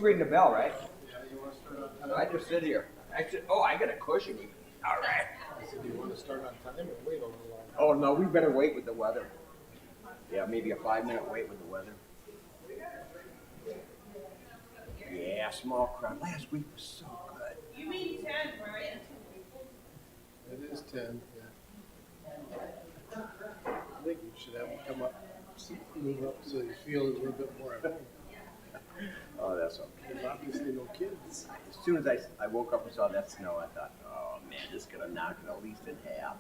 ring the bell, right? Yeah, you want to start on So time? I just sit here. I said, oh, I got a cushion even. All right. I said, do you want to start on time or wait a little longer? Oh, no, we better wait with the weather. Yeah, maybe a 5-minute wait with the weather. Yeah, small crowd. Last week was so good. You mean 10, right? It is 10, yeah. I think you should have them come up, move up so you feel a little bit more at home. Oh, that's okay. There's obviously no kids. As soon as I woke up and saw that snow, I thought, oh man, this is gonna knock it at least in half.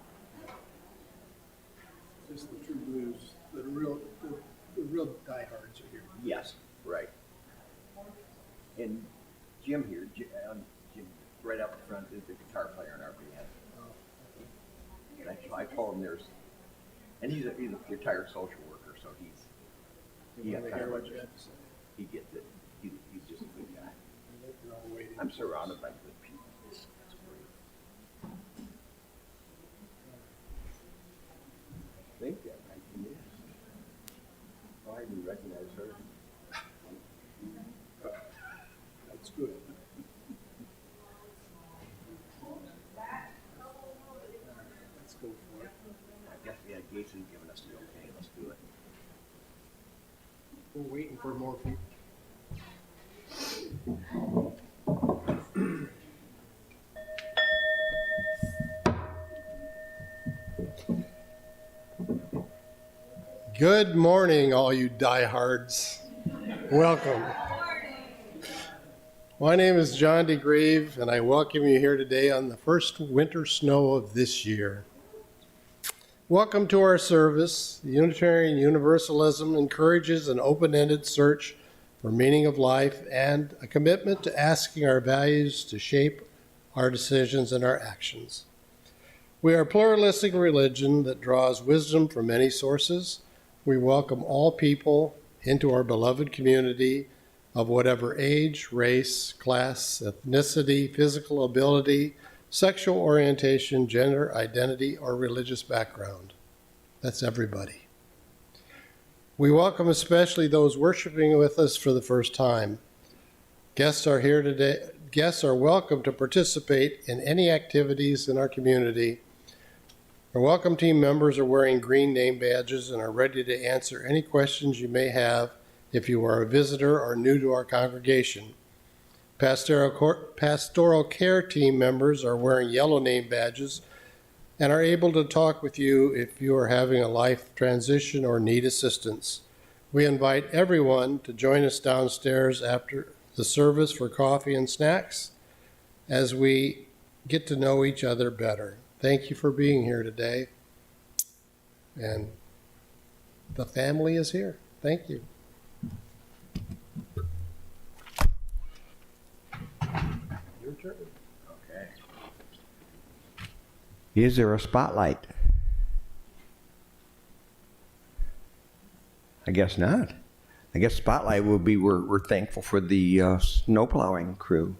Just the true blues, the real diehards are here. Yes, right. And Jim here, Jim, right up front is the guitar player in our band. And I told him and he's a retired social worker, so You want to hear what you have to say? he gets it. He's just a good guy. I think they're all waiting. I'm surrounded by good people. It's great. I think that right in this. Oh, I didn't recognize her. That's good. Let's go for it. I guess Jason's giving us the okay. Let's do it. We're waiting for more people. Good morning, all you diehards. Welcome. My name is John DeGrave, and I welcome you here today on the first winter snow of this year. Welcome to our service. Unitarian Universalism encourages an open-ended search for meaning of life and a commitment to asking our values to shape our decisions and our actions. We are a pluralistic religion that draws wisdom from many sources. We welcome all people into our beloved community of whatever age, race, class, ethnicity, physical ability, sexual orientation, gender identity, or religious background. That's everybody. We welcome especially those worshiping with us for the first time. Guests are here today. Guests are welcome to participate in any activities in our community. Our welcome team members are wearing green name badges and are ready to answer any questions you may have if you are a visitor or new to our congregation. Pastoral care team members are wearing yellow name badges and are able to talk with you if you are having a life transition or need assistance. We invite everyone to join us downstairs after the service for coffee and snacks as we get to know each other better. Thank you for being here today. And the family is here. Thank you. Your turn. Okay. Is there a spotlight? I guess not. I guess spotlight will be we're thankful for the snow plowing crew.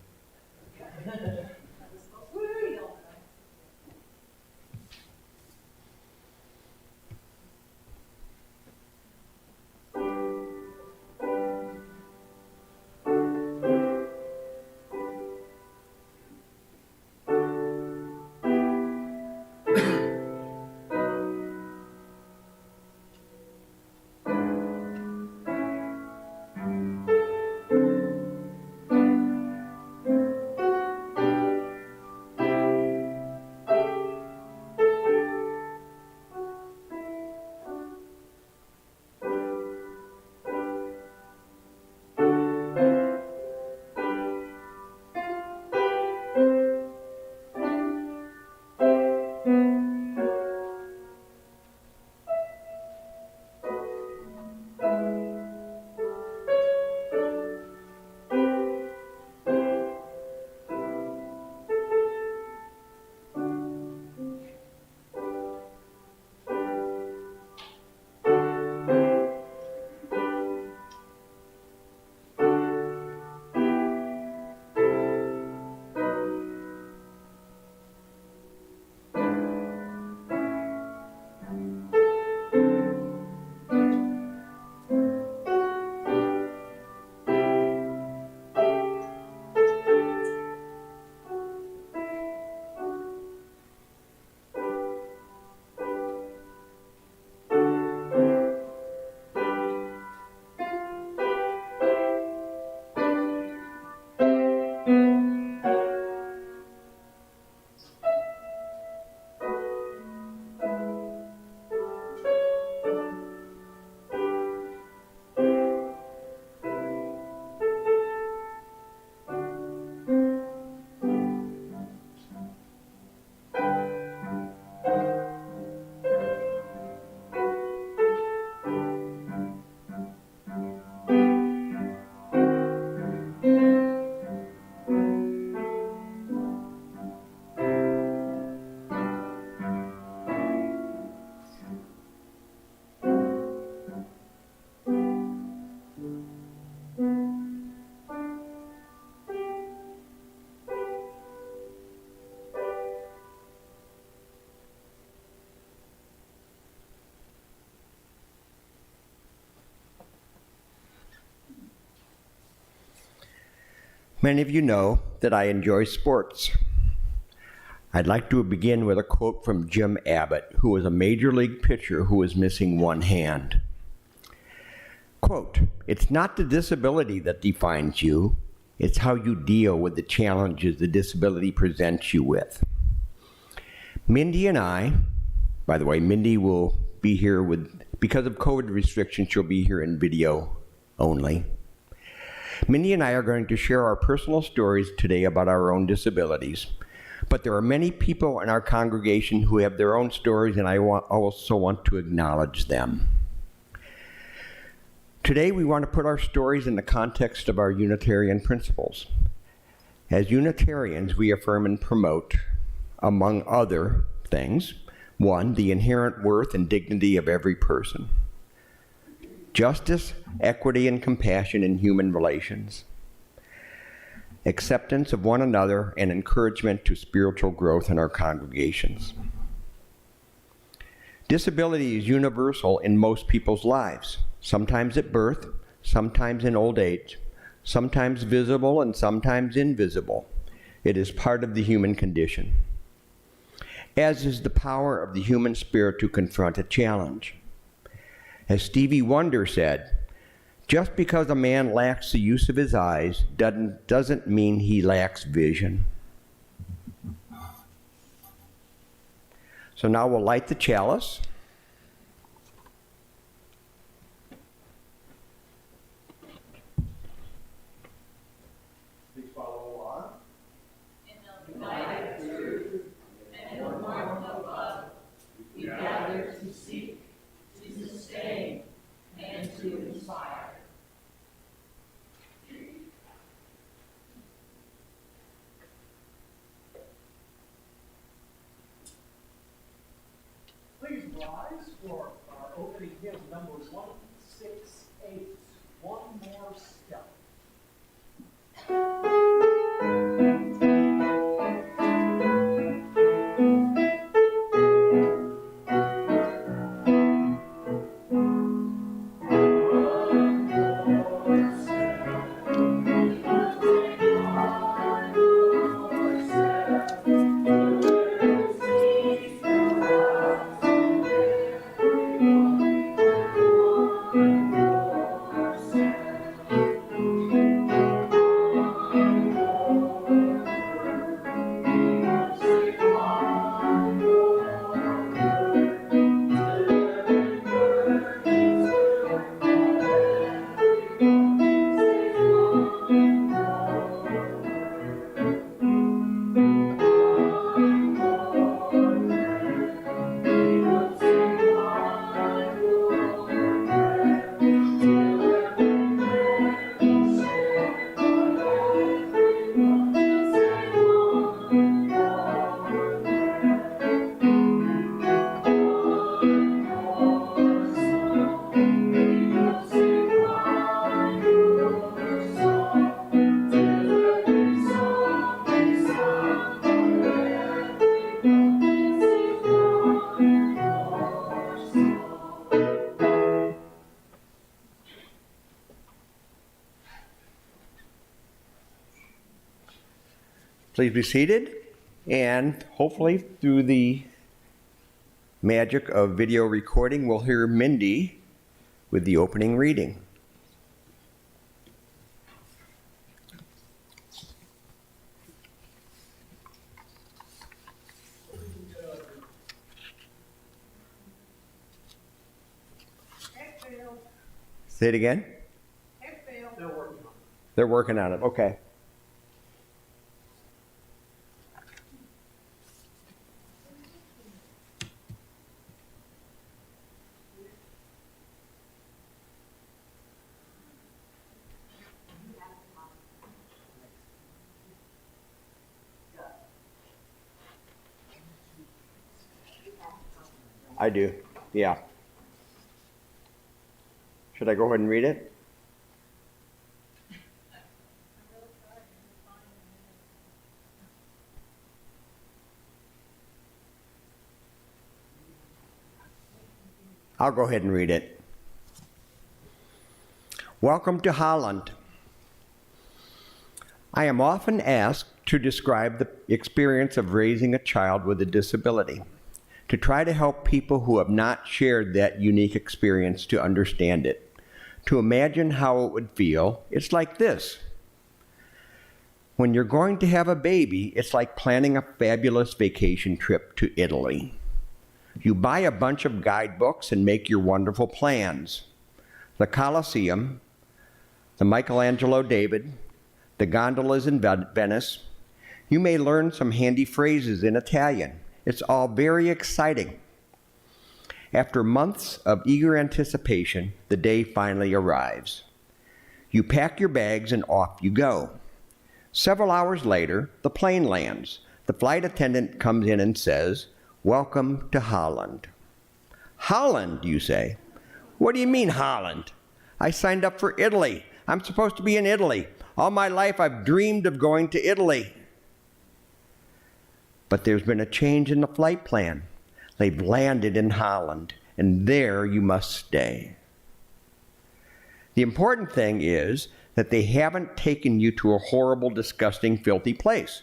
Many of you know that I enjoy sports. I'd like to begin with a quote from Jim Abbott, who was a major league pitcher who was missing one hand. Quote, "It's not the disability that defines you, it's how you deal with the challenges the disability presents you with." Mindy and I, by the way, Mindy will be here because of COVID restrictions, she'll be here in video only. Mindy and I are going to share our personal stories today about our own disabilities. But there are many people in our congregation who have their own stories, and I also want to acknowledge them. Today, we want to put our stories in the context of our Unitarian principles. As Unitarians, we affirm and promote, among other things, 1, the inherent worth and dignity of every person, justice, equity, and compassion in human relations, acceptance of one another, and encouragement to spiritual growth in our congregations. Disability is universal in most people's lives, sometimes at birth, sometimes in old age, sometimes visible and sometimes invisible. It is part of the human condition, as is the power of the human spirit to confront a challenge. As Stevie Wonder said, "Just because a man lacks the use of his eyes doesn't mean he lacks vision." So now we'll light the chalice. Please follow along. In the light of truth and in the warmth of love, we gather to seek, to sustain, and to inspire. Please rise for our opening hymn number 168, One More Step. Please be seated, and hopefully through the magic of video recording, we'll hear Mindy with the opening reading. Say it again. They're working on it. Okay. I do, yeah. Should I go ahead and read it? I'll go ahead and read it. Welcome to Holland. I am often asked to describe the experience of raising a child with a disability, to try to help people who have not shared that unique experience to understand it. To imagine how it would feel, it's like this. When you're going to have a baby, it's like planning a fabulous vacation trip to Italy. You buy a bunch of guidebooks and make your wonderful plans. The Colosseum, the Michelangelo David, the gondolas in Venice. You may learn some handy phrases in Italian. It's all very exciting. After months of eager anticipation, the day finally arrives. You pack your bags and off you go. Several hours later, the plane lands. The flight attendant comes in and says, "Welcome to Holland." Holland, you say? What do you mean, Holland? I signed up for Italy. I'm supposed to be in Italy. All my life I've dreamed of going to Italy. But there's been a change in the flight plan. They've landed in Holland, and there you must stay. The important thing is that they haven't taken you to a horrible, disgusting, filthy place,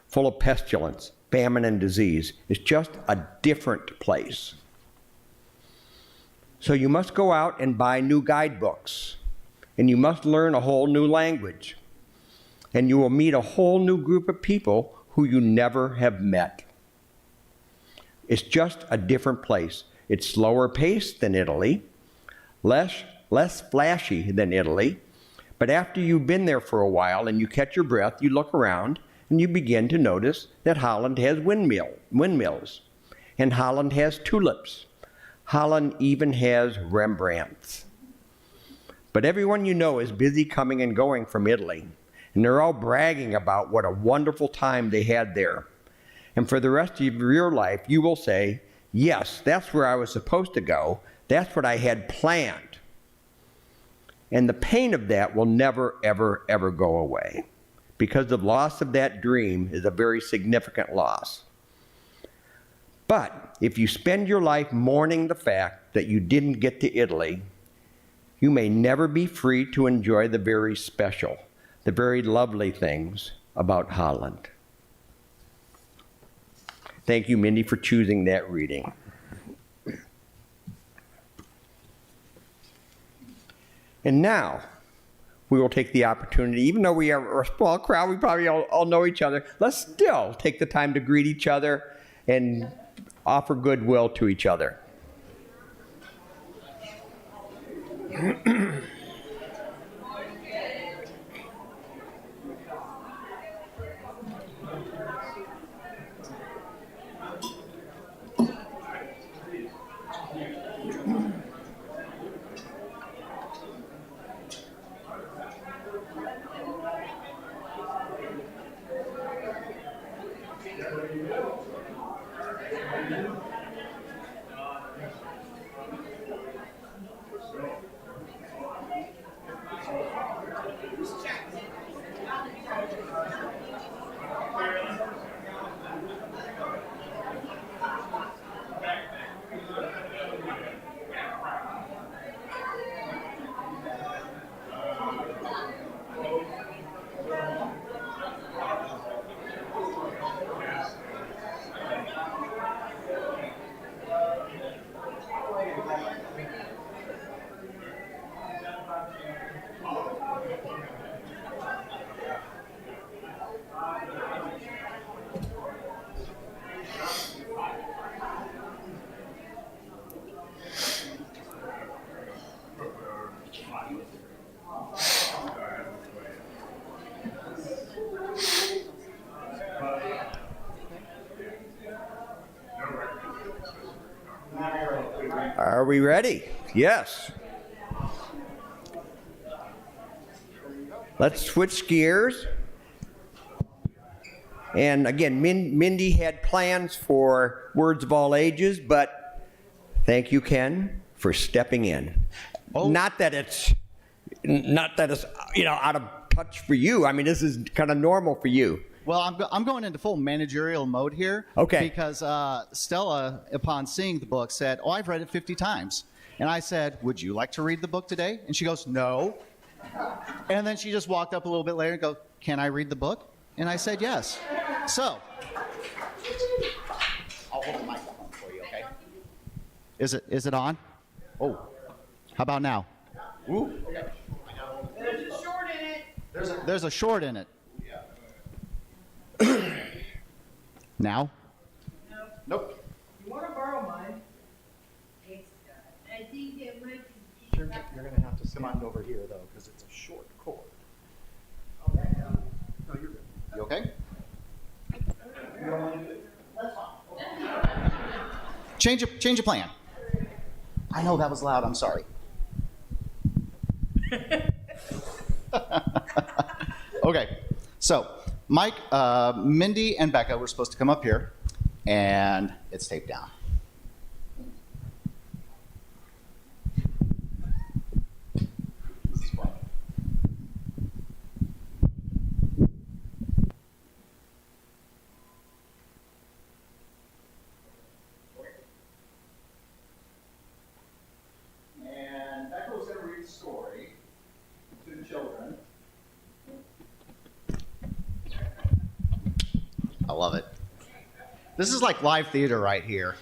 full of pestilence, famine, and disease. It's just a different place. So you must go out and buy new guidebooks, and you must learn a whole new language, and you will meet a whole new group of people who you never have met. It's just a different place. It's slower paced than Italy, less flashy than Italy, but after you've been there for a while and you catch your breath, you look around and you begin to notice that Holland has windmills, and Holland has tulips. Holland even has Rembrandts. But everyone you know is busy coming and going from Italy, and they're all bragging about what a wonderful time they had there. And for the rest of your life, you will say, yes, that's where I was supposed to go. That's what I had planned. And the pain of that will never, ever, ever go away, because the loss of that dream is a very significant loss. But if you spend your life mourning the fact that you didn't get to Italy, you may never be free to enjoy the very special, the very lovely things about Holland. Thank you, Mindy, for choosing that reading. And now, we will take the opportunity, even though we are a small crowd, we probably all know each other, let's still take the time to greet each other and offer goodwill to each other. Are we ready? Yes. Let's switch gears. And again, Mindy had plans for Words of All Ages, but thank you, Ken, for stepping in. Oh. Not that it's out of touch for you. I mean, this is kind of normal for you. Well, I'm going into full managerial mode here. Okay. Because Stella, upon seeing the book, said, "Oh, I've read it 50 times." And I said, "Would you like to read the book today?" And she goes, "No." And then she just walked up a little bit later and goes, can I read the book? And I said yes. So, I'll hold the microphone for you, okay? Is it on? Oh, how about now? Ooh, okay. There's a short in it. There's a short in it. Now? Nope. You want to borrow mine? I think it might You're going to have to come on over here, though, because it's a short cord. No, you're good. You okay? Change your plan. I know that was loud. I'm sorry. Okay, so Mike, Mindy, and Becca were supposed to come up here, and it's taped down. This is fun. And Becca was going to read the story to the children. I love it. This is like live theater right here.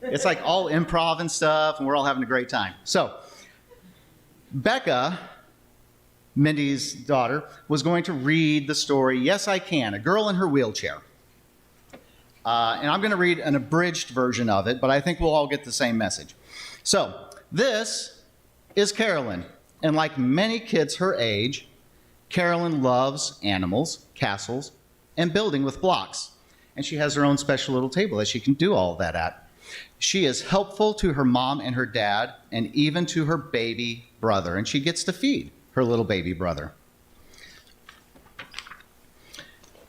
It's like all improv and stuff, and we're all having a great time. So, Becca, Mindy's daughter, was going to read the story, Yes, I Can, A Girl in Her Wheelchair. And I'm going to read an abridged version of it, but I think we'll all get the same message. So, this is Carolyn. And like many kids her age, Carolyn loves animals, castles, and building with blocks. And she has her own special little table that she can do all of that at. She is helpful to her mom and her dad, and even to her baby brother. And she gets to feed her little baby brother.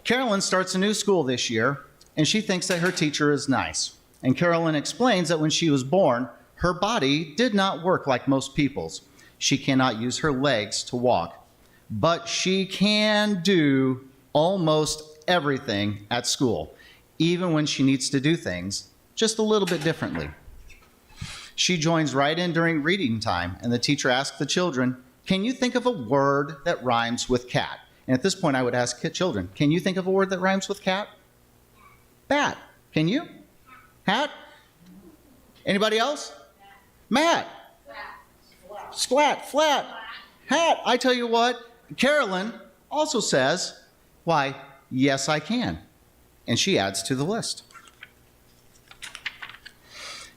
Carolyn starts a new school this year, and she thinks that her teacher is nice. And Carolyn explains that when she was born, her body did not work like most people's. She cannot use her legs to walk, but she can do almost everything at school, even when she needs to do things just a little bit differently. She joins right in during reading time, and the teacher asks the children, can you think of a word that rhymes with cat? And at this point, I would ask children, can you think of a word that rhymes with cat? Bat. Can you? Hat? Anybody else? Matt. Splat. Flat. Hat. I tell you what, Carolyn also says, why, yes, I can. And she adds to the list.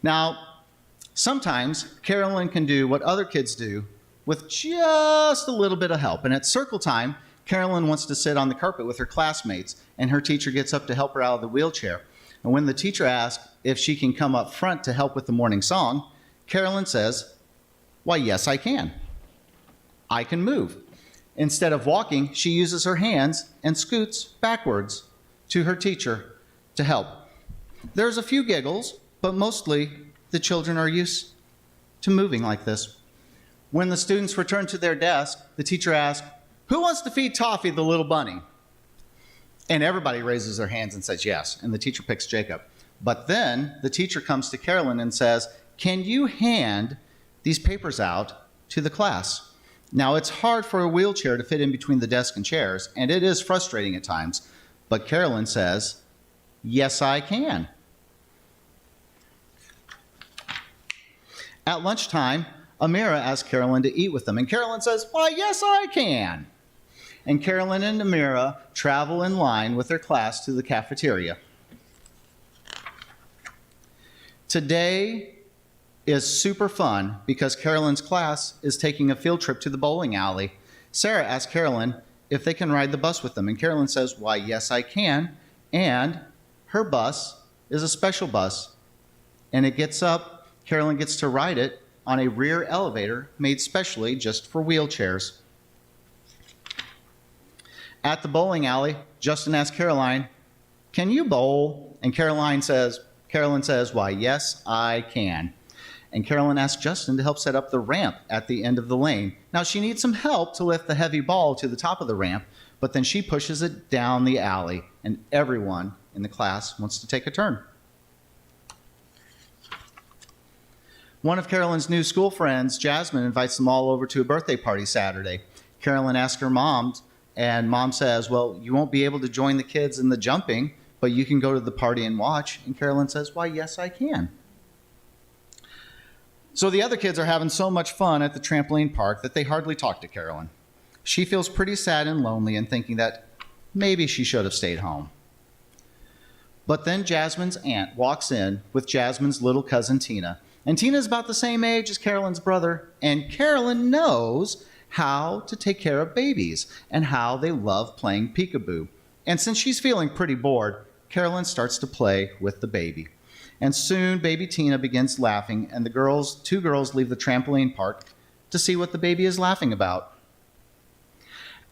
Now, sometimes Carolyn can do what other kids do with just a little bit of help. And at circle time, Carolyn wants to sit on the carpet with her classmates, and her teacher gets up to help her out of the wheelchair. And when the teacher asks if she can come up front to help with the morning song, Carolyn says, why, yes, I can. I can move. Instead of walking, she uses her hands and scoots backwards to her teacher to help. There's a few giggles, but mostly the children are used to moving like this. When the students return to their desk, the teacher asks, who wants to feed Toffee, the little bunny? And everybody raises their hands and says yes, and the teacher picks Jacob. But then the teacher comes to Carolyn and says, can you hand these papers out to the class? Now, it's hard for a wheelchair to fit in between the desk and chairs, and it is frustrating at times, but Carolyn says, yes, I can. At lunchtime, Amira asks Carolyn to eat with them, and Carolyn says, why, yes, I can. And Carolyn and Amira travel in line with their class to the cafeteria. Today is super fun because Carolyn's class is taking a field trip to the bowling alley. Sarah asks Carolyn if they can ride the bus with them, and Carolyn says, why, yes, I can. And her bus is a special bus, and it gets up, Carolyn gets to ride it on a rear elevator made specially just for wheelchairs. At the bowling alley, Justin asks Caroline, can you bowl? And Carolyn says, why, yes, I can. And Carolyn asks Justin to help set up the ramp at the end of the lane. Now, she needs some help to lift the heavy ball to the top of the ramp, but then she pushes it down the alley, and everyone in the class wants to take a turn. One of Carolyn's new school friends, Jasmine, invites them all over to a birthday party Saturday. Carolyn asks her mom And Mom says, well, you won't be able to join the kids in the jumping, but you can go to the party and watch. And Carolyn says, why, yes, I can. So the other kids are having so much fun at the trampoline park that they hardly talk to Carolyn. She feels pretty sad and lonely and thinking that maybe she should have stayed home. But then Jasmine's aunt walks in with Jasmine's little cousin Tina. And Tina's about the same age as Carolyn's brother. And Carolyn knows how to take care of babies and how they love playing peekaboo. And since she's feeling pretty bored, Carolyn starts to play with the baby. And soon baby Tina begins laughing, and the two girls leave the trampoline park to see what the baby is laughing about.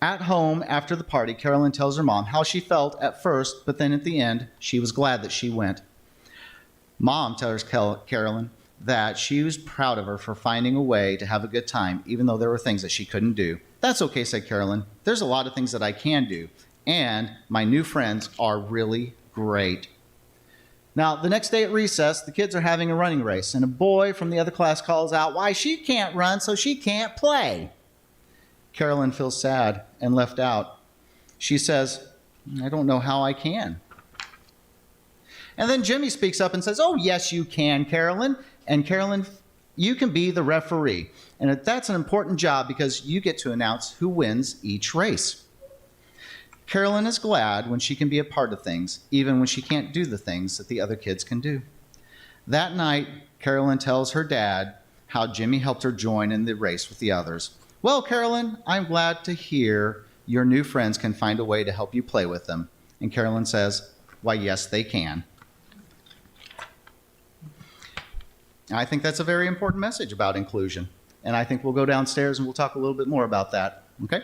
At home, after the party, Carolyn tells her mom how she felt at first, but then at the end, she was glad that she went. Mom tells Carolyn that she was proud of her for finding a way to have a good time, even though there were things that she couldn't do. That's okay, said Carolyn. There's a lot of things that I can do, and my new friends are really great. Now, the next day at recess, the kids are having a running race, and a boy from the other class calls out, why, she can't run, so she can't play. Carolyn feels sad and left out. She says, I don't know how I can. And then Jimmy speaks up and says, oh, yes, you can, Carolyn. And Carolyn, you can be the referee. And that's an important job because you get to announce who wins each race. Carolyn is glad when she can be a part of things, even when she can't do the things that the other kids can do. That night, Carolyn tells her dad how Jimmy helped her join in the race with the others. Well, Carolyn, I'm glad to hear your new friends can find a way to help you play with them. And Carolyn says, why, yes, they can. I think that's a very important message about inclusion. And I think we'll go downstairs and we'll talk a little bit more about that. Okay?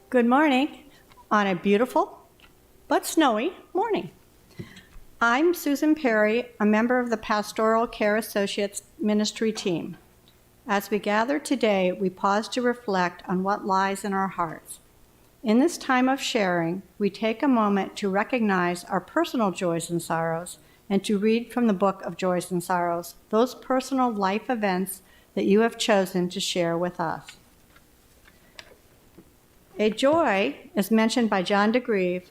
Good morning on a beautiful but snowy morning. I'm Susan Perry, a member of the Pastoral Care Associates Ministry team. As we gather today, we pause to reflect on what lies in our hearts. In this time of sharing, we take a moment to recognize our personal joys and sorrows and to read from the book of Joys and Sorrows, those personal life events that you have chosen to share with us. A joy is mentioned by John DeGreve.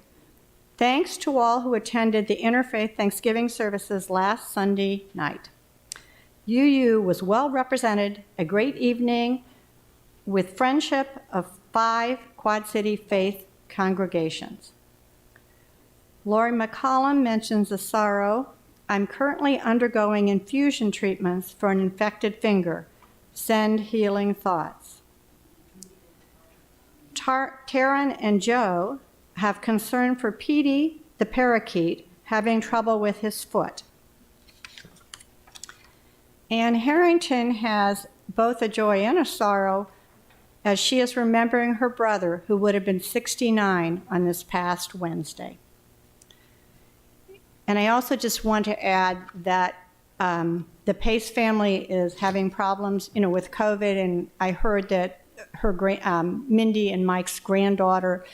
Thanks to all who attended the Interfaith Thanksgiving services last Sunday night. UU was well represented, a great evening with friendship of 5 Quad City faith congregations. Lori McCollum mentions a sorrow. I'm currently undergoing infusion treatments for an infected finger. Send healing thoughts. Taryn and Joe have concern for Petey, the parakeet, having trouble with his foot. Anne Harrington has both a joy and a sorrow as she is remembering her brother, who would have been 69 on this past Wednesday. And I also just want to add that the Pace family is having problems, with COVID, and I heard that her Mindy and Mike's granddaughter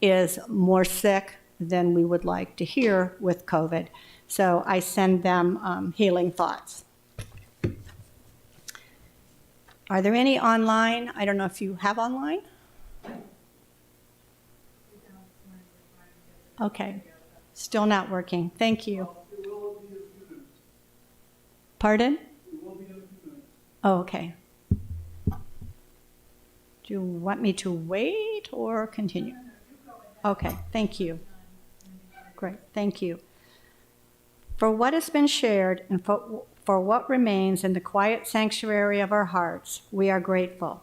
is more sick than we would like to hear with COVID. So I send them healing thoughts. Are there any online? I don't know if you have online. Okay, still not working. Thank you. Pardon? Oh, okay. Do you want me to wait or continue? Okay, thank you. Great, thank you. For what has been shared and for what remains in the quiet sanctuary of our hearts, we are grateful.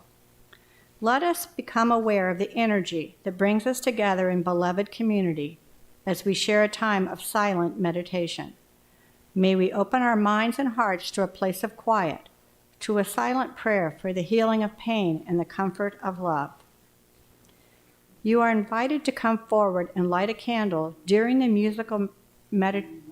Let us become aware of the energy that brings us together in beloved community as we share a time of silent meditation. May we open our minds and hearts to a place of quiet, to a silent prayer for the healing of pain and the comfort of love. You are invited to come forward and light a candle during the musical meditation.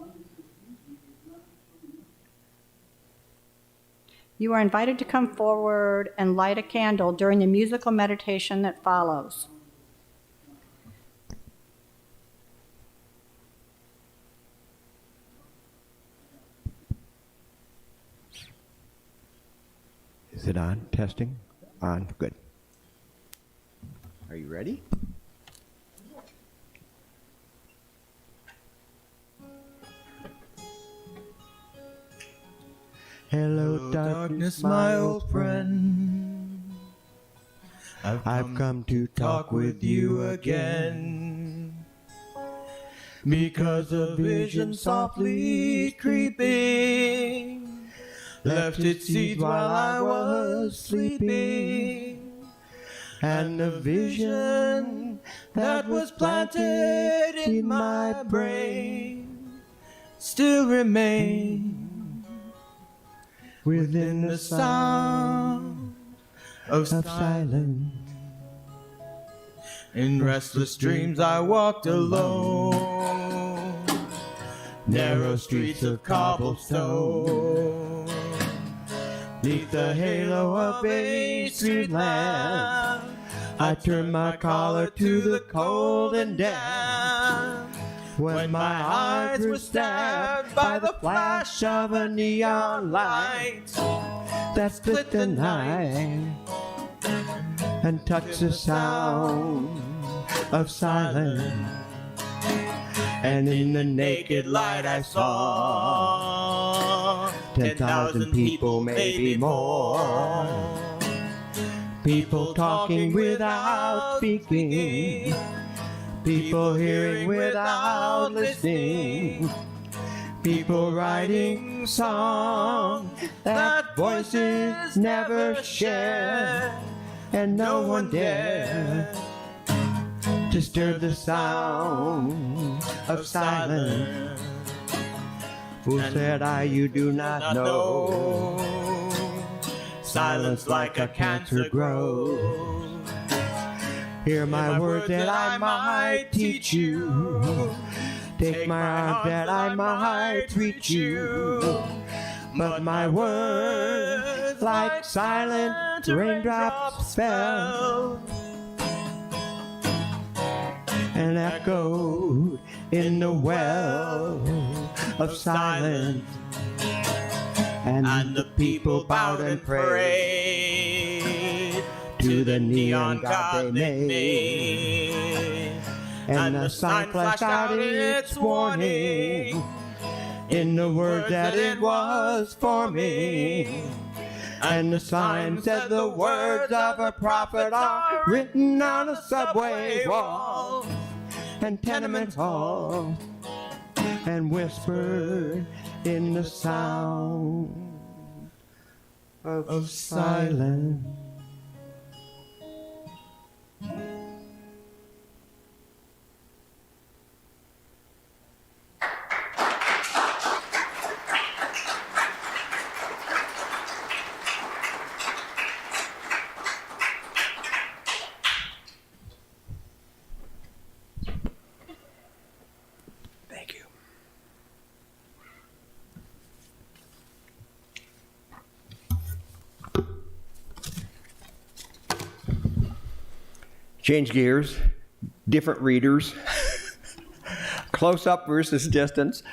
You are invited to come forward and light a candle during the musical meditation that follows. Is it on? Testing? On. Good. Are you ready? Hello, darkness, my old friend. I've come to talk with you again. Because a vision softly creeping left its seeds while I was sleeping. And the vision that was planted in my brain still remains within the sound of silence. In restless dreams I walked alone, narrow streets of cobblestone, neath the halo of a street lamp. I turned my collar to the cold and damp, when my eyes were stabbed by the flash of a neon light that split the night and touched the sound of silence. And in the naked light I saw 10,000 people, maybe more. People talking without speaking, people hearing without listening, people writing songs that voices never share, and no one dared to stir the sound of silence. Who said you do not know? Silence like a cancer grows. Hear my words that I might teach you. Take my arms that I might reach you. But my words, like silent raindrops, fell and echoed in the well of silence. And the people bowed and prayed to the neon god they made. And the sign flashed out its warning in the words that it was forming. And the sign said the words of a prophet are written on a subway wall and tenement halls, and whispered in the sound of silence. Thank you. Change gears, different readers, close up versus distance.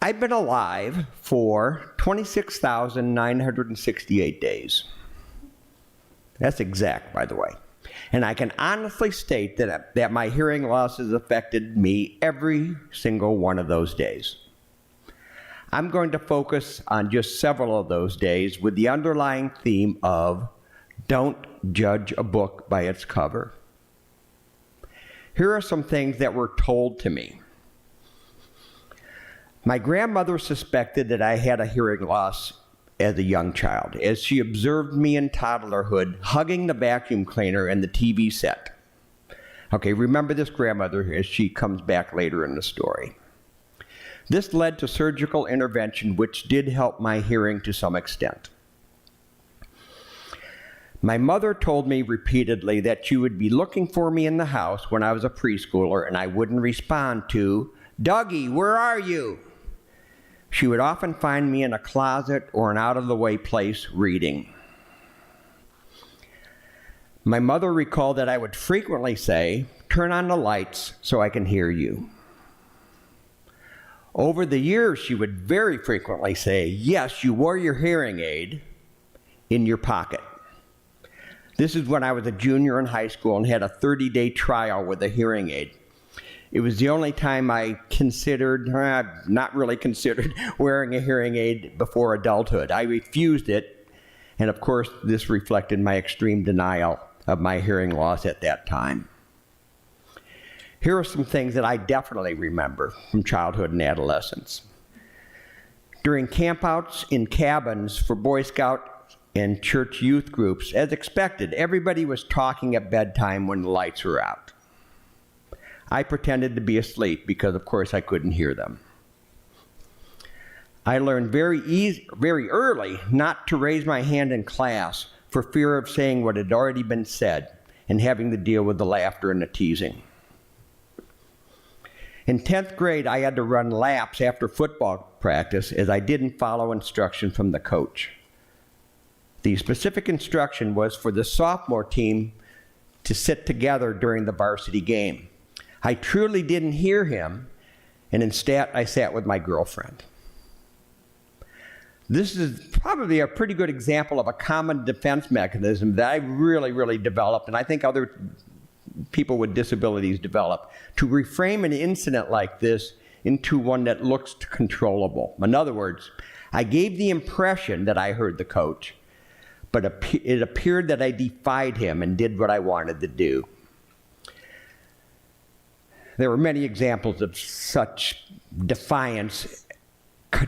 I've been alive for 26,968 days. That's exact, by the way. And I can honestly state that my hearing loss has affected me every single one of those days. I'm going to focus on just several of those days with the underlying theme of don't judge a book by its cover. Here are some things that were told to me. My grandmother suspected that I had a hearing loss as a young child, as she observed me in toddlerhood hugging the vacuum cleaner and the TV set. Okay, remember this grandmother as she comes back later in the story. This led to surgical intervention, which did help my hearing to some extent. My mother told me repeatedly that she would be looking for me in the house when I was a preschooler and I wouldn't respond to, "Dougie, where are you?" She would often find me in a closet or an out-of-the-way place reading. My mother recalled that I would frequently say, "Turn on the lights so I can hear you." Over the years, she would very frequently say, "Yes, you wore your hearing aid in your pocket." This is when I was a junior in high school and had a 30-day trial with a hearing aid. It was the only time I considered, not really considered, wearing a hearing aid before adulthood. I refused it, and of course, this reflected my extreme denial of my hearing loss at that time. Here are some things that I definitely remember from childhood and adolescence. During campouts in cabins for Boy Scout and church youth groups, as expected, everybody was talking at bedtime when the lights were out. I pretended to be asleep because, of course, I couldn't hear them. I learned very early not to raise my hand in class for fear of saying what had already been said and having to deal with the laughter and the teasing. In 10th grade, I had to run laps after football practice as I didn't follow instruction from the coach. The specific instruction was for the sophomore team to sit together during the varsity game. I truly didn't hear him, and instead I sat with my girlfriend. This is probably a pretty good example of a common defense mechanism that I really developed, and I think other people with disabilities develop, to reframe an incident like this into one that looks controllable. In other words, I gave the impression that I heard the coach, but it appeared that I defied him and did what I wanted to do. There were many examples of such defiance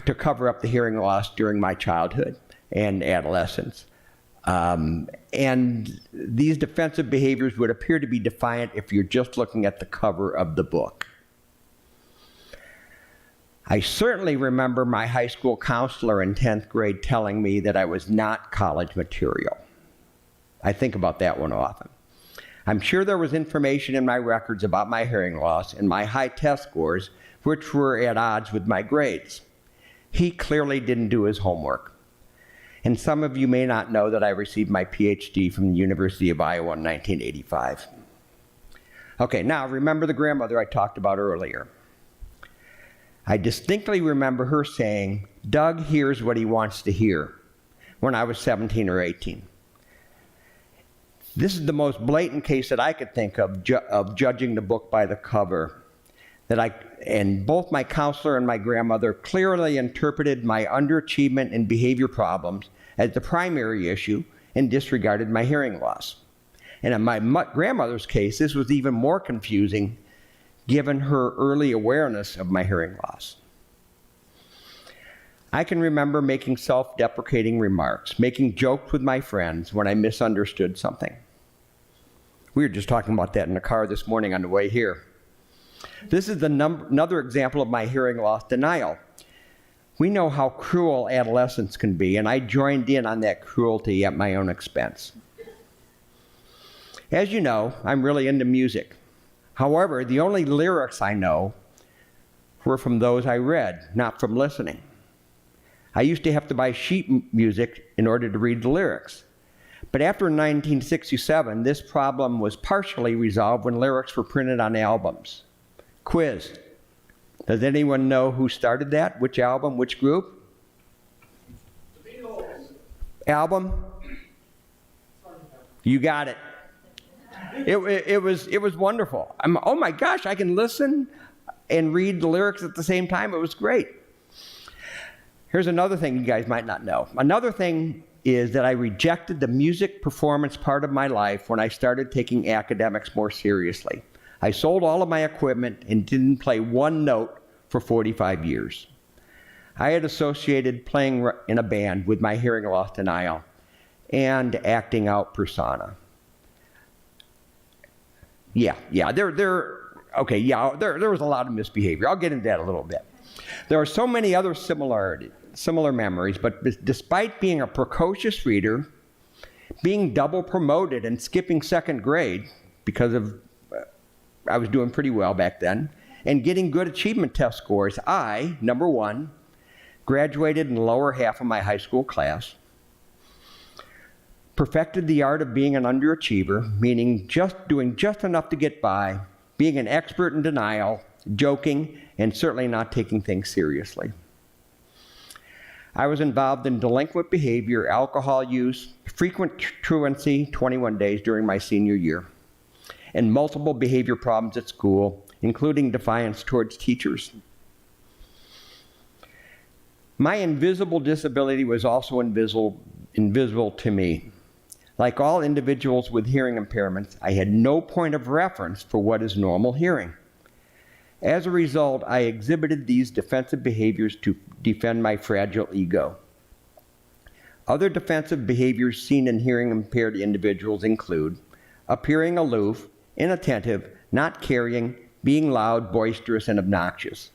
to cover up the hearing loss during my childhood and adolescence. And these defensive behaviors would appear to be defiant if you're just looking at the cover of the book. I certainly remember my high school counselor in 10th grade telling me that I was not college material. I think about that one often. I'm sure there was information in my records about my hearing loss and my high test scores, which were at odds with my grades. He clearly didn't do his homework. And some of you may not know that I received my PhD from the University of Iowa in 1985. Okay, now remember the grandmother I talked about earlier. I distinctly remember her saying, "Doug hears what he wants to hear," when I was 17 or 18. This is the most blatant case that I could think of judging the book by the cover. And both my counselor and my grandmother clearly interpreted my underachievement and behavior problems as the primary issue and disregarded my hearing loss. And in my grandmother's case, this was even more confusing given her early awareness of my hearing loss. I can remember making self-deprecating remarks, making jokes with my friends when I misunderstood something. We were just talking about that in the car this morning on the way here. This is another example of my hearing loss denial. We know how cruel adolescents can be, and I joined in on that cruelty at my own expense. As you know, I'm really into music. However, the only lyrics I know were from those I read, not from listening. I used to have to buy sheet music in order to read the lyrics. But after 1967, this problem was partially resolved when lyrics were printed on albums. Quiz. Does anyone know who started that? Which album? Which group? The Beatles. Album? You got it. It was wonderful. Oh my gosh, I can listen and read the lyrics at the same time. It was great. Here's another thing you guys might not know. Another thing is that I rejected the music performance part of my life when I started taking academics more seriously. I sold all of my equipment and didn't play one note for 45 years. I had associated playing in a band with my hearing loss denial and acting out persona. There was a lot of misbehavior. I'll get into that a little bit. There are so many other similar memories, but despite being a precocious reader, being double promoted and skipping second grade because of I was doing pretty well back then, and getting good achievement test scores, I, number one, graduated in the lower half of my high school class, perfected the art of being an underachiever, meaning doing just enough to get by, being an expert in denial, joking, and certainly not taking things seriously. I was involved in delinquent behavior, alcohol use, frequent truancy, 21 days during my senior year, and multiple behavior problems at school, including defiance towards teachers. My invisible disability was also invisible to me. Like all individuals with hearing impairments, I had no point of reference for what is normal hearing. As a result, I exhibited these defensive behaviors to defend my fragile ego. Other defensive behaviors seen in hearing impaired individuals include appearing aloof, inattentive, not caring, being loud, boisterous, and obnoxious.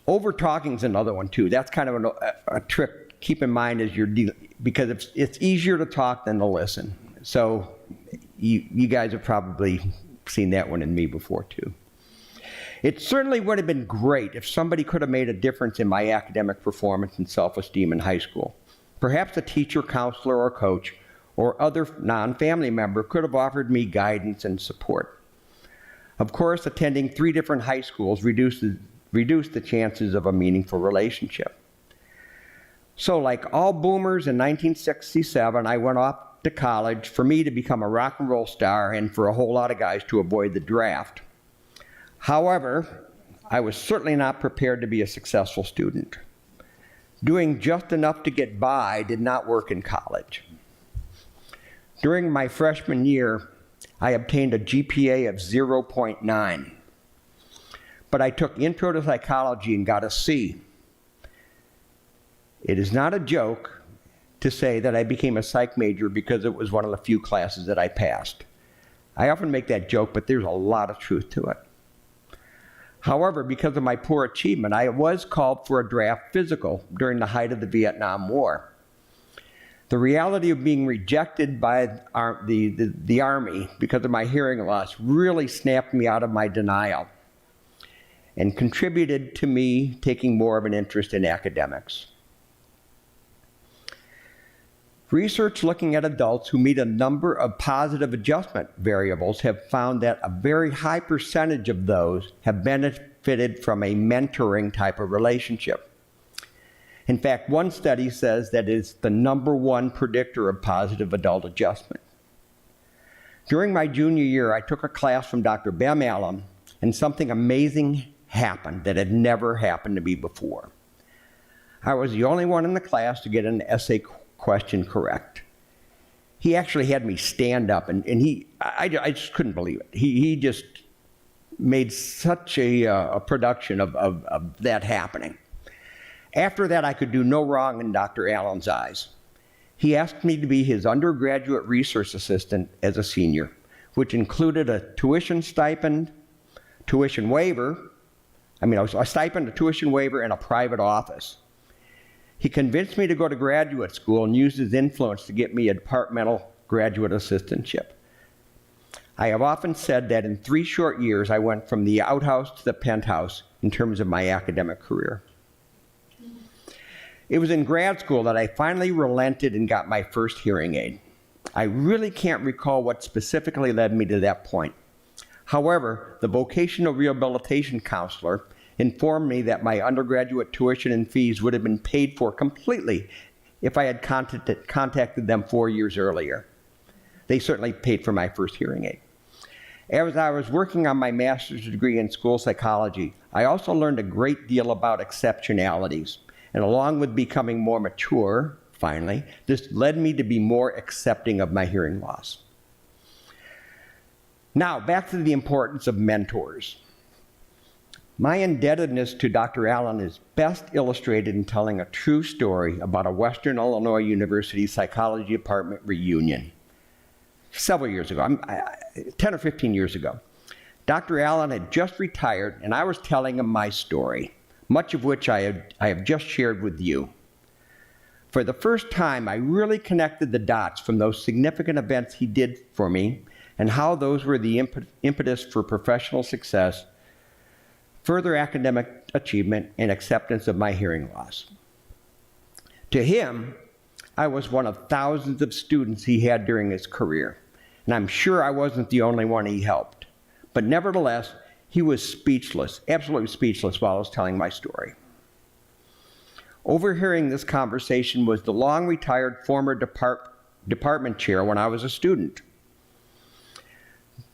Over-talking is another one too. That's kind of a trick. Keep in mind as you're because it's easier to talk than to listen. So you guys have probably seen that one in me before too. It certainly would have been great if somebody could have made a difference in my academic performance and self-esteem in high school. Perhaps a teacher, counselor, or coach, or other non-family member could have offered me guidance and support. Of course, attending 3 different high schools reduced the chances of a meaningful relationship. So like all boomers in 1967, I went off to college for me to become a rock and roll star and for a whole lot of guys to avoid the draft. However, I was certainly not prepared to be a successful student. Doing just enough to get by did not work in college. During my freshman year, I obtained a GPA of 0.9. But I took Intro to Psychology and got a C. It is not a joke to say that I became a psych major because it was one of the few classes that I passed. I often make that joke, but there's a lot of truth to it. However, because of my poor achievement, I was called for a draft physical during the height of the Vietnam War. The reality of being rejected by the Army because of my hearing loss really snapped me out of my denial and contributed to me taking more of an interest in academics. Research looking at adults who meet a number of positive adjustment variables have found that a very high percentage of those have benefited from a mentoring type of relationship. In fact, one study says that it's the #1 predictor of positive adult adjustment. During my junior year, I took a class from Dr. McCollum, and something amazing happened that had never happened to me before. I was the only one in the class to get an essay question correct. He actually had me stand up, and I just couldn't believe it. He just made such a production of that happening. After that, I could do no wrong in Dr. Allen's eyes. He asked me to be his undergraduate research assistant as a senior, which included a tuition stipend, tuition waiver, a stipend, a tuition waiver, and a private office. He convinced me to go to graduate school and used his influence to get me a departmental graduate assistantship. I have often said that in 3 short years, I went from the outhouse to the penthouse in terms of my academic career. It was in grad school that I finally relented and got my first hearing aid. I really can't recall what specifically led me to that point. However, the vocational rehabilitation counselor informed me that my undergraduate tuition and fees would have been paid for completely if I had contacted them 4 years earlier. They certainly paid for my first hearing aid. As I was working on my master's degree in school psychology, I also learned a great deal about exceptionalities. And along with becoming more mature, finally, this led me to be more accepting of my hearing loss. Now, back to the importance of mentors. My indebtedness to Dr. Allen is best illustrated in telling a true story about a Western Illinois University psychology department reunion. Several years ago, 10 or 15 years ago. Dr. Allen had just retired, and I was telling him my story, much of which I have just shared with you. For the first time, I really connected the dots from those significant events he did for me and how those were the impetus for professional success, further academic achievement, and acceptance of my hearing loss. To him, I was one of thousands of students he had during his career, and I'm sure I wasn't the only one he helped. But nevertheless, he was speechless, absolutely speechless while I was telling my story. Overhearing this conversation was the long-retired former department chair when I was a student.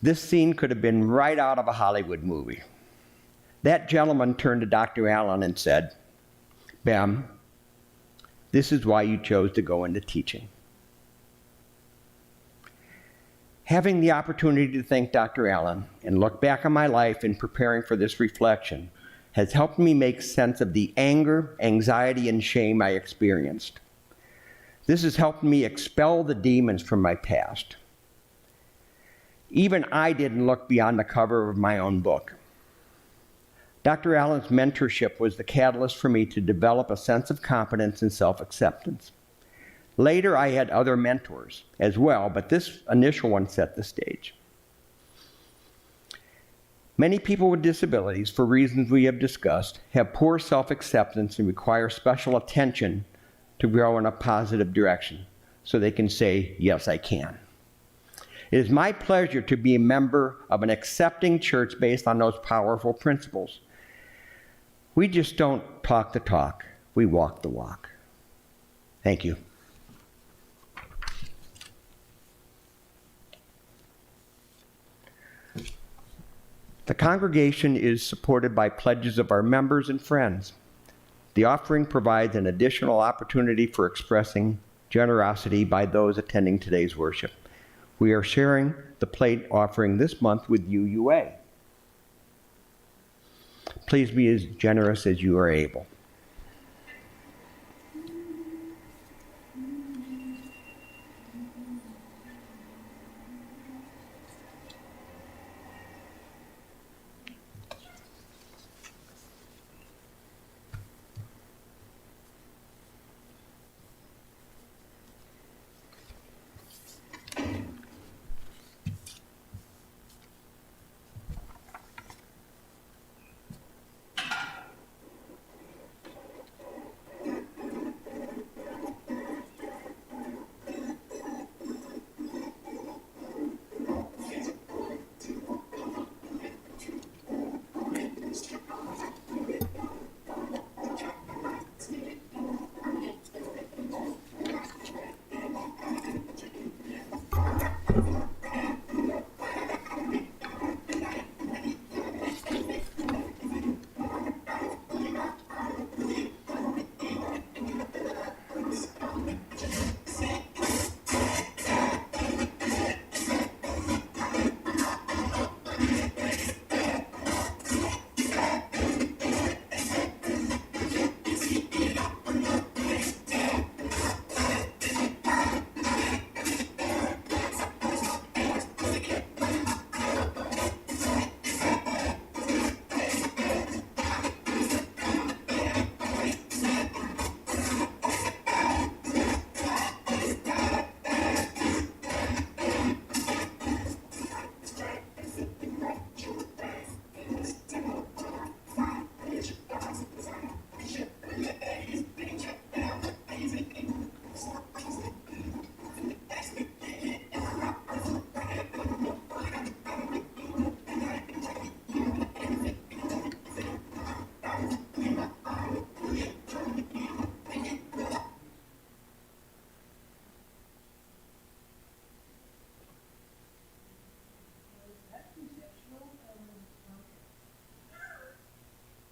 This scene could have been right out of a Hollywood movie. That gentleman turned to Dr. Allen and said, "Bam, this is why you chose to go into teaching." Having the opportunity to thank Dr. Allen and look back on my life in preparing for this reflection has helped me make sense of the anger, anxiety, and shame I experienced. This has helped me expel the demons from my past. Even I didn't look beyond the cover of my own book. Dr. Allen's mentorship was the catalyst for me to develop a sense of competence and self-acceptance. Later, I had other mentors as well, but this initial one set the stage. Many people with disabilities, for reasons we have discussed, have poor self-acceptance and require special attention to grow in a positive direction so they can say, "Yes, I can." It is my pleasure to be a member of an accepting church based on those powerful principles. We just don't talk the talk, we walk the walk. Thank you. The congregation is supported by pledges of our members and friends. The offering provides an additional opportunity for expressing generosity by those attending today's worship. We are sharing the plate offering this month with UUA. Please be as generous as you are able.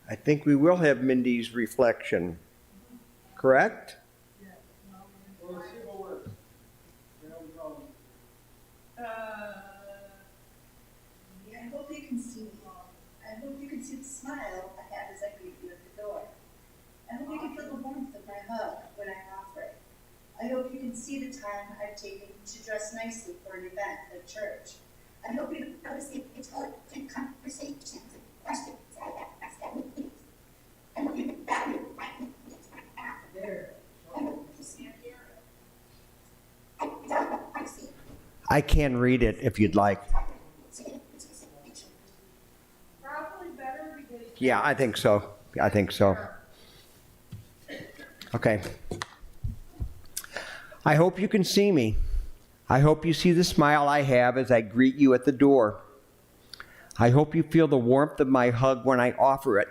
I think we will have Mindy's reflection, correct? I hope you can see the smile taken to dress nicely for an event at church. I hope you notice the intelligent conversations and questions I ask at meetings. I hope you value my meetings there. I can read it if you'd like. Probably better because. Yeah, I think so. I think so. Okay. I hope you can see me. I hope you see the smile I have as I greet you at the door. I hope you feel the warmth of my hug when I offer it.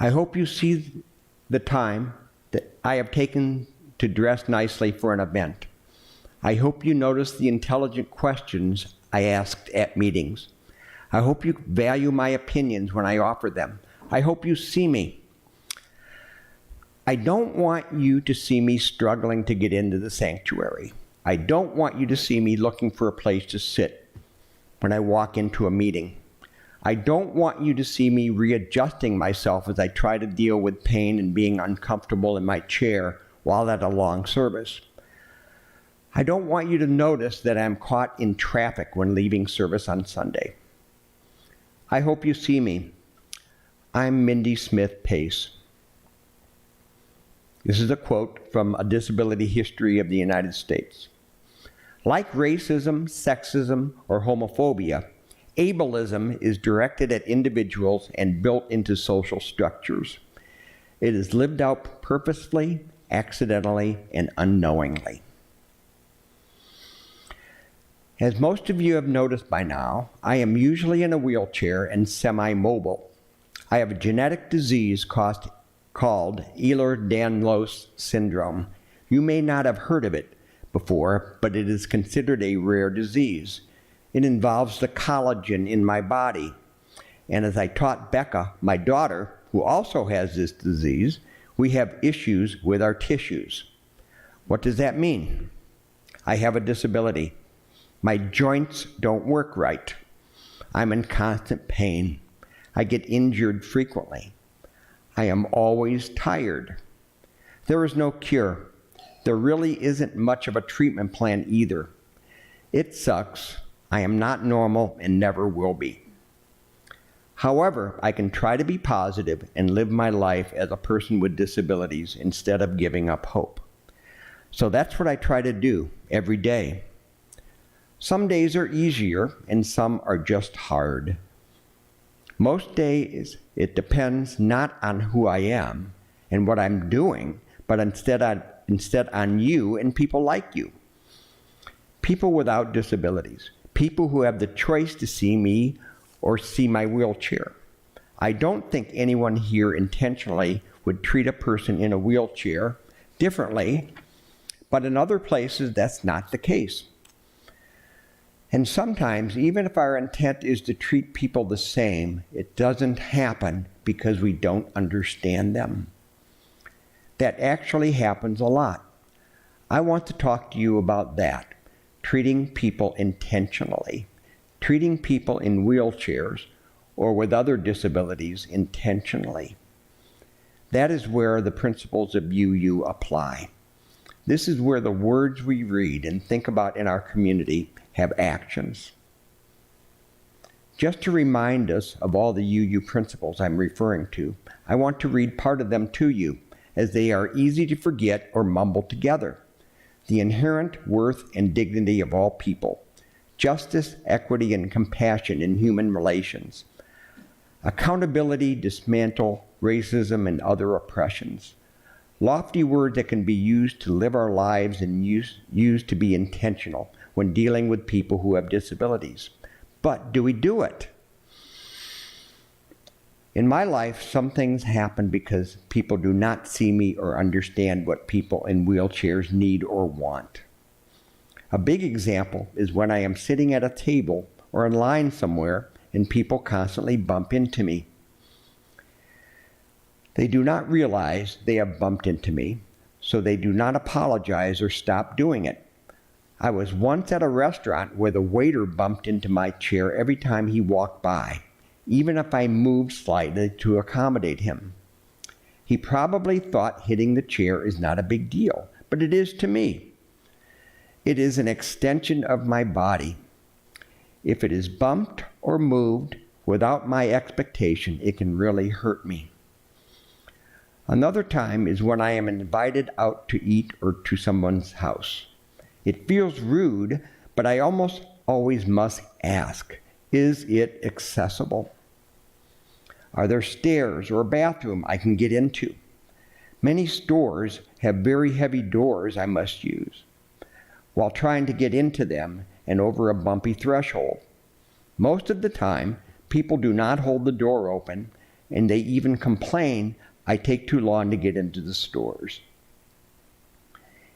I hope you see the time that I have taken to dress nicely for an event. I hope you notice the intelligent questions I asked at meetings. I hope you value my opinions when I offer them. I hope you see me. I don't want you to see me struggling to get into the sanctuary. I don't want you to see me looking for a place to sit when I walk into a meeting. I don't want you to see me readjusting myself as I try to deal with pain and being uncomfortable in my chair while at a long service. I don't want you to notice that I'm caught in traffic when leaving service on Sunday. I hope you see me. I'm Mindy Smith Pace. This is a quote from A Disability History of the United States. Like racism, sexism, or homophobia, ableism is directed at individuals and built into social structures. It is lived out purposefully, accidentally, and unknowingly. As most of you have noticed by now, I am usually in a wheelchair and semi-mobile. I have a genetic disease called Ehlers-Danlos syndrome. You may not have heard of it before, but it is considered a rare disease. It involves the collagen in my body. And as I taught Becca, my daughter, who also has this disease, we have issues with our tissues. What does that mean? I have a disability. My joints don't work right. I'm in constant pain. I get injured frequently. I am always tired. There is no cure. There really isn't much of a treatment plan either. It sucks. I am not normal and never will be. However, I can try to be positive and live my life as a person with disabilities instead of giving up hope. So that's what I try to do every day. Some days are easier and some are just hard. Most days, it depends not on who I am and what I'm doing, but instead on you and people like you. People without disabilities. People who have the choice to see me or see my wheelchair. I don't think anyone here intentionally would treat a person in a wheelchair differently, but in other places that's not the case. And sometimes, even if our intent is to treat people the same, it doesn't happen because we don't understand them. That actually happens a lot. I want to talk to you about that, treating people intentionally, treating people in wheelchairs or with other disabilities intentionally. That is where the principles of UU apply. This is where the words we read and think about in our community have actions. Just to remind us of all the UU principles I'm referring to, I want to read part of them to you, as they are easy to forget or mumble together. The inherent worth and dignity of all people, justice, equity, and compassion in human relations, accountability, dismantle racism and other oppressions. Lofty words that can be used to live our lives and used to be intentional when dealing with people who have disabilities. But do we do it? In my life, some things happen because people do not see me or understand what people in wheelchairs need or want. A big example is when I am sitting at a table or in line somewhere and people constantly bump into me. They do not realize they have bumped into me, so they do not apologize or stop doing it. I was once at a restaurant where the waiter bumped into my chair every time he walked by, even if I moved slightly to accommodate him. He probably thought hitting the chair is not a big deal, but it is to me. It is an extension of my body. If it is bumped or moved without my expectation, it can really hurt me. Another time is when I am invited out to eat or to someone's house. It feels rude, but I almost always must ask, is it accessible? Are there stairs or a bathroom I can get into? Many stores have very heavy doors I must use while trying to get into them and over a bumpy threshold. Most of the time, people do not hold the door open, and they even complain I take too long to get into the stores.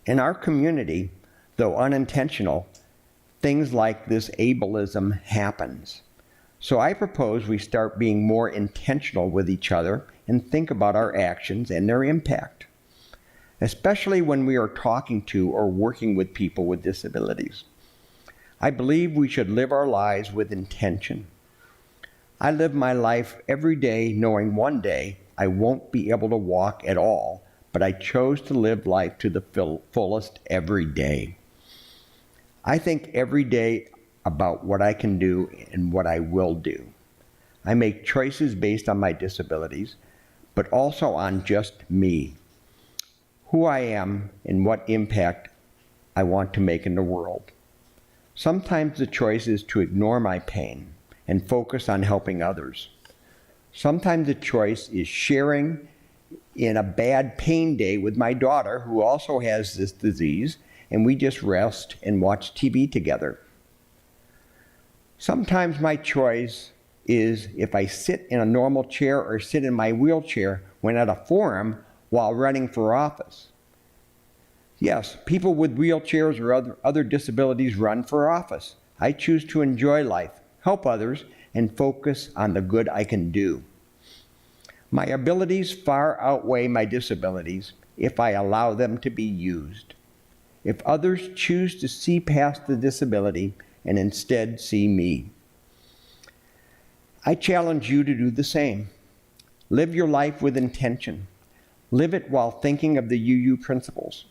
In our community, though unintentional, things like this ableism happens. So I propose we start being more intentional with each other and think about our actions and their impact, especially when we are talking to or working with people with disabilities. I believe we should live our lives with intention. I live my life every day knowing one day I won't be able to walk at all, but I chose to live life to the fullest every day. I think every day about what I can do and what I will do. I make choices based on my disabilities, but also on just me, who I am and what impact I want to make in the world. Sometimes the choice is to ignore my pain and focus on helping others. Sometimes the choice is sharing in a bad pain day with my daughter who also has this disease, and we just rest and watch TV together. Sometimes my choice is if I sit in a normal chair or sit in my wheelchair when at a forum while running for office. Yes, people with wheelchairs or other disabilities run for office. I choose to enjoy life, help others, and focus on the good I can do. My abilities far outweigh my disabilities if I allow them to be used. If others choose to see past the disability and instead see me. I challenge you to do the same. Live your life with intention. Live it while thinking of the UU principles.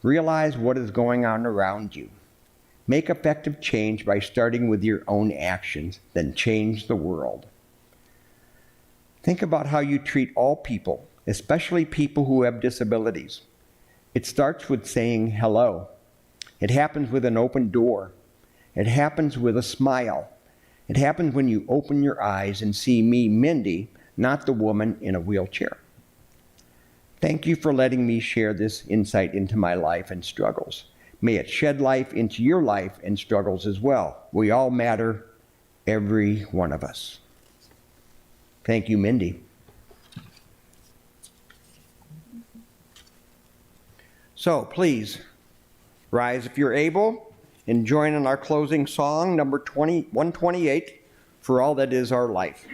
Realize what is going on around you. Make effective change by starting with your own actions, then change the world. Think about how you treat all people, especially people who have disabilities. It starts with saying hello. It happens with an open door. It happens with a smile. It happens when you open your eyes and see me, Mindy, not the woman in a wheelchair. Thank you for letting me share this insight into my life and struggles. May it shed life into your life and struggles as well. We all matter, every one of us. Thank you, Mindy. So please, rise if you're able and join in our closing song, number 128, For All That Is Our Life.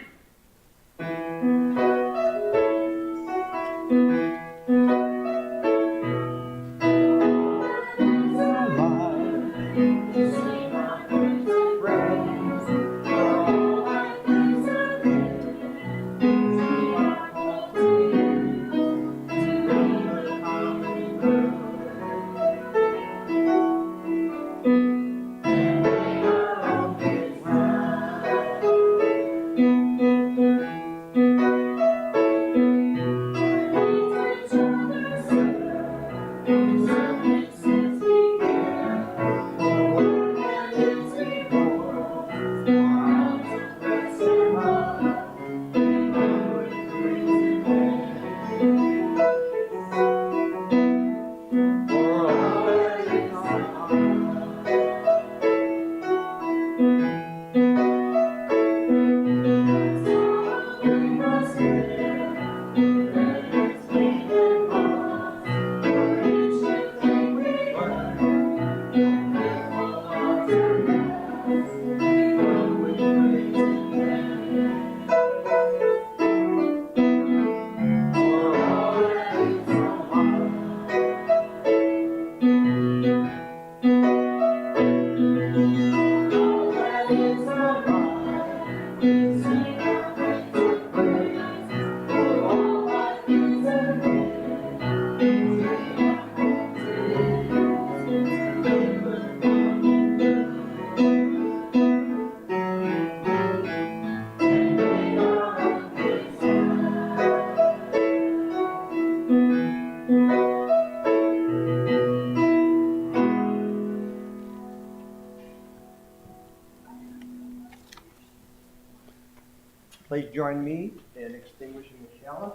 Please join me in extinguishing the shallot.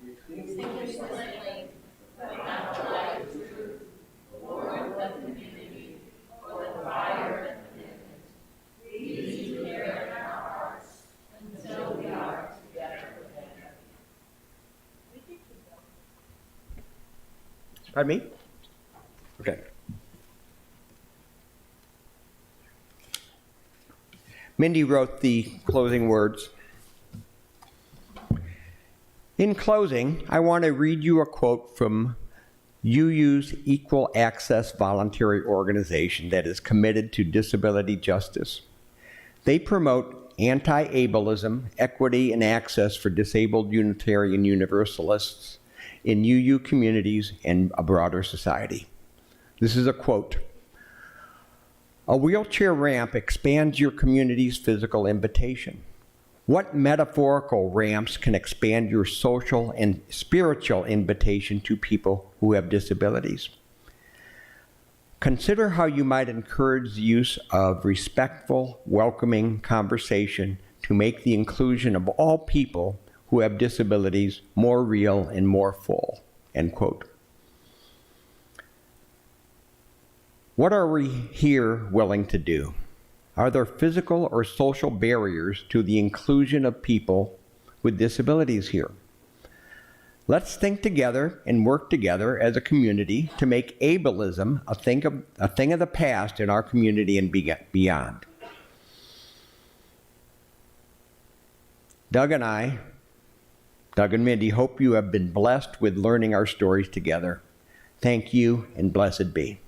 Distinguish the flame, but not the light of truth, Lord of community, for the fire of commitment. These you carry in our hearts, until we are together again. Pardon me? Okay. Mindy wrote the closing words. In closing, I want to read you a quote from UU's Equal Access Voluntary Organization that is committed to disability justice. They promote anti-ableism, equity, and access for disabled Unitarian Universalists in UU communities and a broader society. This is a quote. A wheelchair ramp expands your community's physical invitation. What metaphorical ramps can expand your social and spiritual invitation to people who have disabilities? Consider how you might encourage the use of respectful, welcoming conversation to make the inclusion of all people who have disabilities more real and more full, end quote. What are we here willing to do? Are there physical or social barriers to the inclusion of people with disabilities here? Let's think together and work together as a community to make ableism a thing of the past in our community and beyond. Doug and Mindy, hope you have been blessed with learning our stories together. Thank you and blessed be.